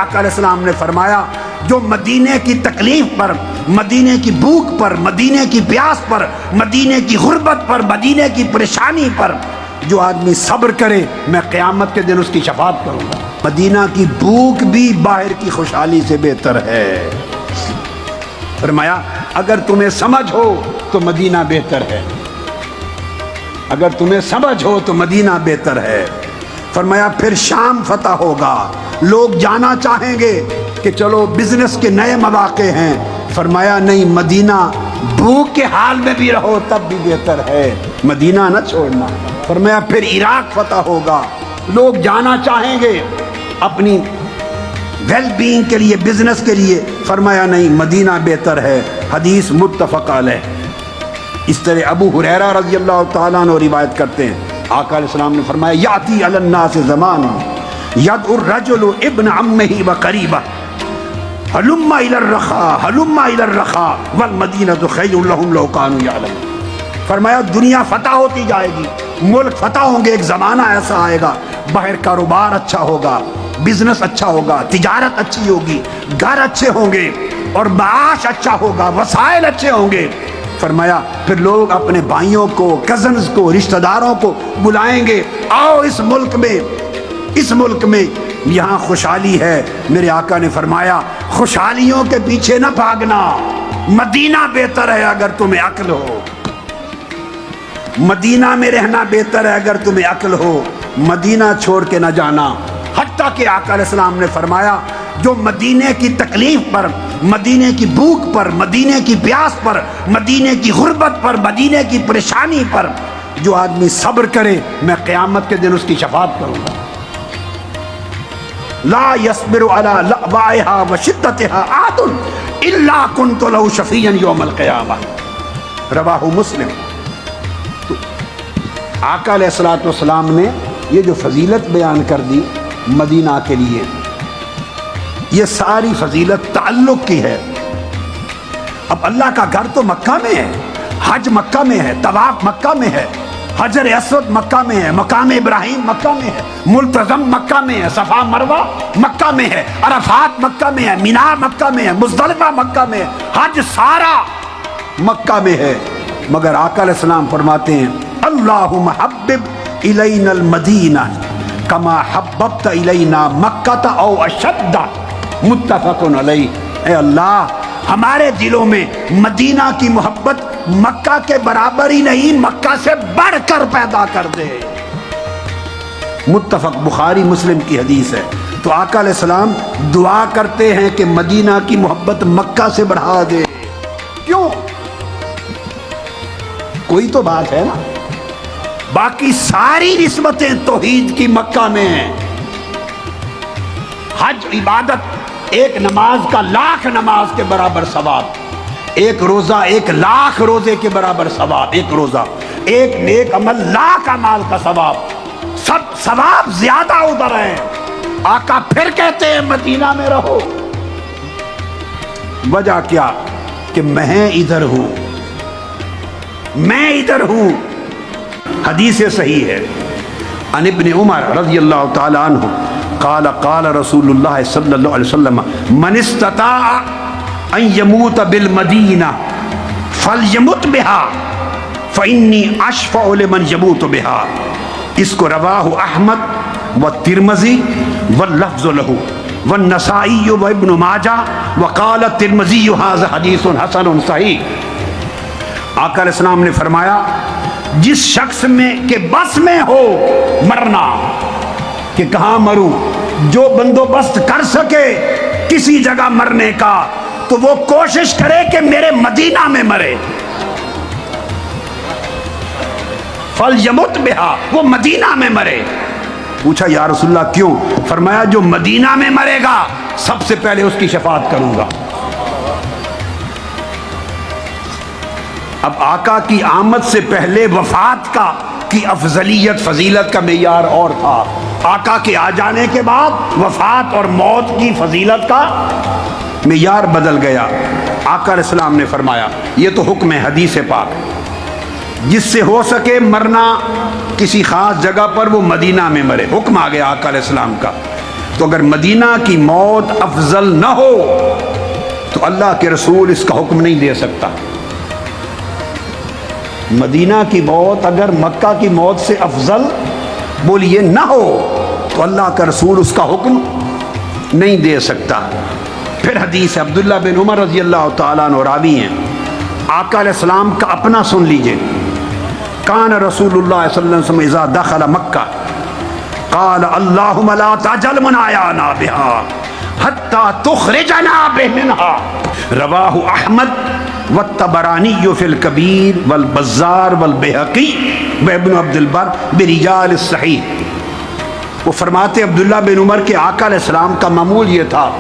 آقا علیہ السلام نے فرمایا جو مدینے کی تکلیف پر، مدینے کی بھوک پر، مدینے کی پیاس پر، مدینے کی غربت پر، مدینے کی پریشانی پر جو آدمی صبر کرے میں قیامت کے دن اس کی شفاعت کروں گا۔ مدینہ کی بھوک بھی باہر کی خوشحالی سے بہتر ہے۔ فرمایا اگر تمہیں سمجھ ہو تو مدینہ بہتر ہے، اگر تمہیں سمجھ ہو تو مدینہ بہتر ہے۔ فرمایا پھر شام فتح ہوگا، لوگ جانا چاہیں گے کہ چلو بزنس کے نئے مواقع ہیں۔ فرمایا نہیں، مدینہ بھوک کے حال میں بھی رہو تب بھی بہتر ہے، مدینہ نہ چھوڑنا۔ فرمایا پھر عراق فتح ہوگا، لوگ جانا چاہیں گے اپنی ویل بینگ کے لیے، بزنس کے لیے۔ فرمایا نہیں، مدینہ بہتر ہے۔ حدیث متفق علیہ۔ اس طرح ابو ہریرہ رضی اللہ تعالیٰ عنہ روایت کرتے ہیں، آقا علیہ السلام نے فرمایا یاتی علی الناس زمان یدعو الرجل ابن عمہ وقریبہ ہلم الی الرخاء ہلم الی الرخاء والمدینۃ خیر لہم لو کانوا یعلمون۔ فرمایا دنیا فتح ہوتی جائے گی، ملک فتح ہوں گے، ایک زمانہ ایسا آئے گا باہر کاروبار اچھا ہوگا، بزنس اچھا ہوگا، تجارت اچھی ہوگی، گھر اچھے ہوں گے اور معاش اچھا ہوگا، وسائل اچھے ہوں گے۔ فرمایا پھر لوگ اپنے بھائیوں کو، کزنز کو، رشتہ داروں کو بلائیں گے، آؤ اس ملک میں یہاں خوشحالی ہے۔ میرے آقا نے فرمایا خوشحالیوں کے پیچھے نہ بھاگنا، مدینہ بہتر ہے اگر تمہیں عقل ہو، مدینہ میں رہنا بہتر ہے اگر تمہیں عقل ہو، مدینہ چھوڑ کے نہ جانا۔ حتیٰ کہ آقا علیہ السلام نے فرمایا جو مدینے کی تکلیف پر، مدینے کی بھوک پر، مدینے کی پیاس پر، مدینے کی غربت پر، مدینے کی پریشانی پر جو آدمی صبر کرے میں قیامت کے دن اس کی شفاعت کروں گا۔ لا يصبر على لأوائها وشدتها احد الا كنت له شفيعا يوم القيامة۔ رواہ مسلم۔ تو آقا علیہ الصلوۃ والسلام نے یہ جو فضیلت بیان کر دی مدینہ کے لیے، یہ ساری فضیلت تعلق کی ہے۔ اب اللہ کا گھر تو مکہ میں ہے، حج مکہ میں ہے، طواف مکہ میں ہے، حجر اسود مکہ میں ہے، مقام ابراہیم مکہ میں ہے، ملتزم مکہ میں ہے، صفا مروہ مکہ میں ہے، عرفات مکہ میں ہے، مینا مکہ میں ہے، مزدلفہ مکہ میں ہے، حج سارا مکہ میں ہے۔ مگر آقا علیہ السلام فرماتے ہیں اللہم حبب الینا المدینہ کما حببت الینا مکہ او اشد، متفق علیہ۔ اے اللہ ہمارے دلوں میں مدینہ کی محبت مکہ کے برابر ہی نہیں، مکہ سے بڑھ کر پیدا کر دے۔ متفق بخاری مسلم کی حدیث ہے۔ تو آقا علیہ السلام دعا کرتے ہیں کہ مدینہ کی محبت مکہ سے بڑھا دے۔ کیوں؟ کوئی تو بات ہے نا، باقی ساری نسبتیں توحید کی مکہ میں ہیں۔ حج عبادت ایک نماز کا 1,00,000 نماز کے برابر ثواب، ایک روزہ 1,00,000 روزے کے برابر ثواب، ایک روزہ، ایک نیک عمل 1,00,000 اعمال کا ثواب، سب ثواب زیادہ ادھر ہے۔ آقا پھر کہتے ہیں مدینہ میں رہو۔ وجہ کیا؟ کہ میں ادھر ہوں، میں ادھر ہوں۔ حدیث صحیح ہے عن ابن عمر رضی اللہ تعالی عنہ قال قال رسول اللہ صلی اللہ علیہ وسلم من استطاع ان يموت بالمدینہ فلیمت بها فانی اشفع لمن يموت بها۔ اس کو رواہ احمد والترمذی واللفظ له والنسائی وابن ماجہ وقال الترمذی هذا حدیث حسن صحیح۔ آقا علیہ السلام نے فرمایا جس شخص میں کے بس میں ہو مرنا، کہ کہاں مروں، جو بندوبست کر سکے کسی جگہ مرنے کا تو وہ کوشش کرے کہ میرے مدینہ میں مرے۔ فَلْيَمُتْ بِهَا، وہ مدینہ میں مرے۔ پوچھا یا رسول اللہ کیوں؟ فرمایا جو مدینہ میں مرے گا سب سے پہلے اس کی شفاعت کروں گا۔ اب آقا کی آمد سے پہلے وفات کی افضلیت فضیلت کا معیار اور تھا، آقا کے آ جانے کے بعد وفات اور موت کی فضیلت کا معیار بدل گیا۔ آقا علیہ السلام نے فرمایا یہ تو حکم ہے حدیث پاک، جس سے ہو سکے مرنا کسی خاص جگہ پر وہ مدینہ میں مرے، حکم آ گیا آقا علیہ السلام کا۔ تو اگر مدینہ کی موت افضل نہ ہو تو اللہ کے رسول اس کا حکم نہیں دے سکتا. مدینہ کی موت اگر مکہ کی موت سے افضل بولیے نہ ہو تو اللہ کا رسول اس کا حکم نہیں دے سکتا. پھر حدیث عبداللہ بن عمر رضی اللہ تعالیٰ عنہ راوی ہیں، آقا علیہ السلام کا اپنا سن لیجئے. کان رسول اللہ صلی اللہ علیہ وسلم اذا دخل مکہ قال اللہم لا تجل منایانا بہا حتی تخرجنا منہا. رواہ احمد والطبرانی فی الکبیر والبزار والبیہقی وابن عبد البر برجال الصحیح. وہ فرماتے عبداللہ بن عمر کے آقا علیہ السلام کا معمول یہ تھا،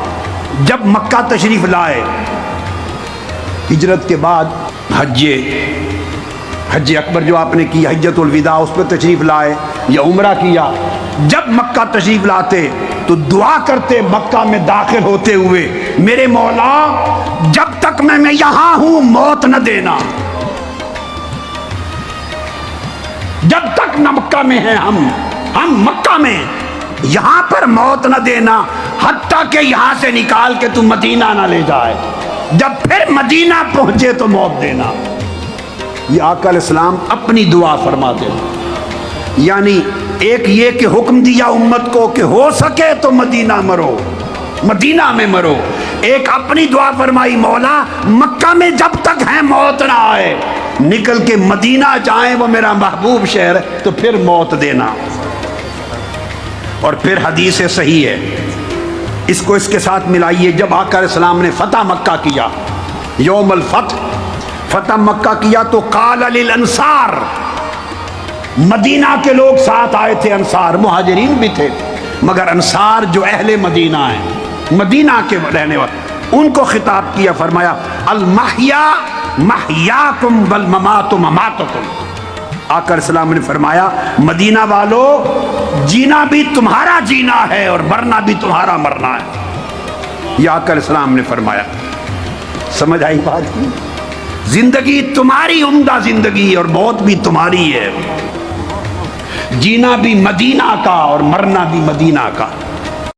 جب مکہ تشریف لائے، ہجرت کے بعد حج اکبر جو آپ نے کی، حجۃ الوداع، اس پہ تشریف لائے یا عمرہ کیا، جب مکہ تشریف لاتے تو دعا کرتے مکہ میں داخل ہوتے ہوئے، میرے مولا جب تک میں یہاں ہوں موت نہ دینا، جب تک نہ مکہ میں ہیں ہم مکہ میں، یہاں پر موت نہ دینا حتیٰ کہ یہاں سے نکال کے تو مدینہ نہ لے جائے، جب پھر مدینہ پہنچے تو موت دینا. یہ آقا علیہ السلام اپنی دعا فرماتے ہیں. یعنی ایک یہ کہ حکم دیا امت کو کہ ہو سکے تو مدینہ مرو، مدینہ میں مرو. ایک اپنی دعا فرمائی، مولا مکہ میں جب تک ہیں موت نہ آئے، نکل کے مدینہ جائیں، وہ میرا محبوب شہر ہے، تو پھر موت دینا. اور پھر حدیث صحیح ہے، اس کو اس کے ساتھ ملائیے. جب آقا علیہ السلام نے فتح مکہ کیا، یوم الفتح فتح مکہ کیا، تو قال للانصار، مدینہ کے لوگ ساتھ آئے تھے، انصار مہاجرین بھی تھے، مگر انصار جو اہل مدینہ ہیں، مدینہ کے رہنے والے، ان کو خطاب کیا، فرمایا المحیا محیاکم والممات مماتکم. آقا علیہ السلام نے فرمایا مدینہ والو، جینا بھی تمہارا جینا ہے اور مرنا بھی تمہارا مرنا ہے. یہ آقا علیہ السلام نے فرمایا. سمجھ آئی بات کی؟ زندگی تمہاری عمدہ زندگی اور موت بھی تمہاری ہے، جینا بھی مدینہ کا اور مرنا بھی مدینہ کا.